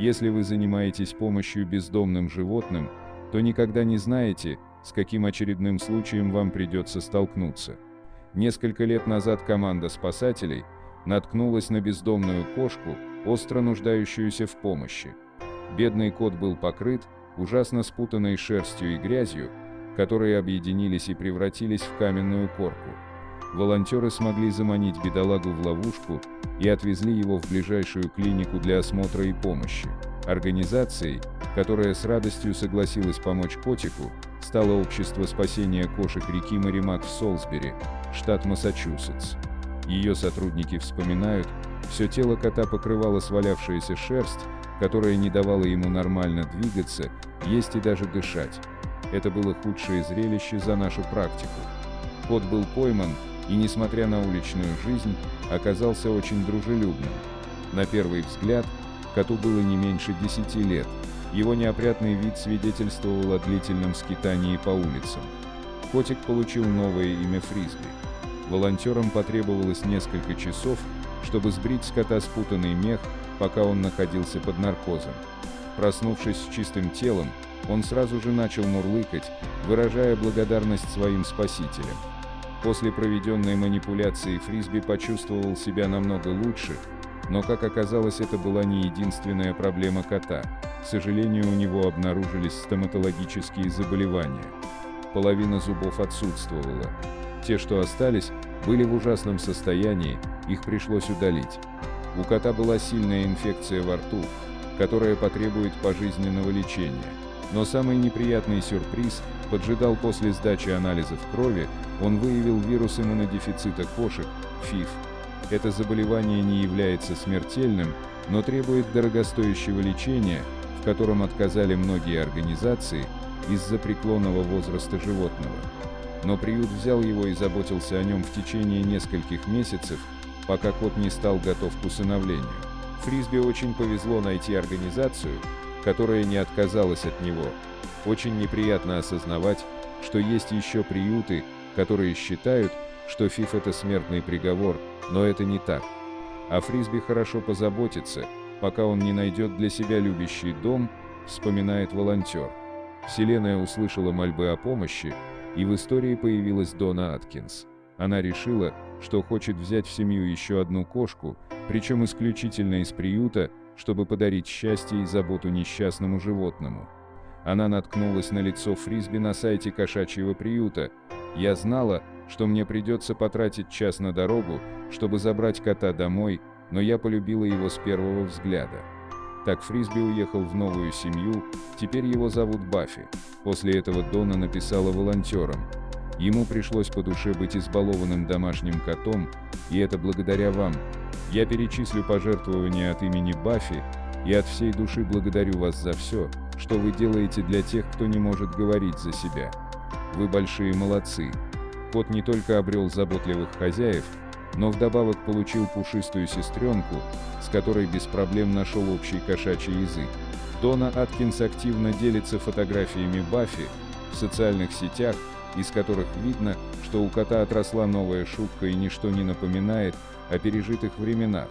Если вы занимаетесь помощью бездомным животным, то никогда не знаете, с каким очередным случаем вам придется столкнуться. Несколько лет назад команда спасателей наткнулась на бездомную кошку, остро нуждающуюся в помощи. Бедный кот был покрыт ужасно спутанной шерстью и грязью, которые объединились и превратились в каменную корку. Волонтеры смогли заманить бедолагу в ловушку и отвезли его в ближайшую клинику для осмотра и помощи. Организацией, которая с радостью согласилась помочь котику, стало Общество спасения кошек реки Мерримак в Солсбери, штат Массачусетс. Ее сотрудники вспоминают, все тело кота покрывало свалявшаяся шерсть, которая не давала ему нормально двигаться, есть и даже дышать. Это было худшее зрелище за нашу практику. Кот был пойман и, несмотря на уличную жизнь, оказался очень дружелюбным. На первый взгляд, коту было не меньше 10 лет. Его неопрятный вид свидетельствовал о длительном скитании по улицам. Котик получил новое имя Фрисби. Волонтерам потребовалось несколько часов, чтобы сбрить с кота спутанный мех, пока он находился под наркозом. Проснувшись с чистым телом, он сразу же начал мурлыкать, выражая благодарность своим спасителям. После проведенной манипуляции Фрисби почувствовал себя намного лучше, но, как оказалось, это была не единственная проблема кота. К сожалению, у него обнаружились стоматологические заболевания. Половина зубов отсутствовала. Те, что остались, были в ужасном состоянии, их пришлось удалить. У кота была сильная инфекция во рту, которая потребует пожизненного лечения. Но самый неприятный сюрприз поджидал после сдачи анализов крови. Он выявил вирус иммунодефицита кошек, ФИВ. Это заболевание не является смертельным, но требует дорогостоящего лечения, в котором отказали многие организации из-за преклонного возраста животного. Но приют взял его и заботился о нем в течение нескольких месяцев, пока кот не стал готов к усыновлению. Фрисби очень повезло найти организацию, которая не отказалась от него. Очень неприятно осознавать, что есть еще приюты, которые считают, что ФИВ – это смертный приговор, но это не так. О Фрисби хорошо позаботиться, пока он не найдет для себя любящий дом, вспоминает волонтер. Вселенная услышала мольбы о помощи, и в истории появилась Дона Аткинс. Она решила, что хочет взять в семью еще одну кошку, причем исключительно из приюта, чтобы подарить счастье и заботу несчастному животному. Она наткнулась на лицо Фрисби на сайте кошачьего приюта. «Я знала, что мне придется потратить час на дорогу, чтобы забрать кота домой, но я полюбила его с первого взгляда». Так Фрисби уехал в новую семью, теперь его зовут Баффи. После этого Дона написала волонтерам: «Ему пришлось по душе быть избалованным домашним котом, и это благодаря вам. Я перечислю пожертвования от имени Баффи, и от всей души благодарю вас за все, что вы делаете для тех, кто не может говорить за себя. Вы большие молодцы». Кот не только обрел заботливых хозяев, но вдобавок получил пушистую сестренку, с которой без проблем нашел общий кошачий язык. Дона Аткинс активно делится фотографиями Баффи в социальных сетях, из которых видно, что у кота отросла новая шубка и ничто не напоминает о пережитых временах.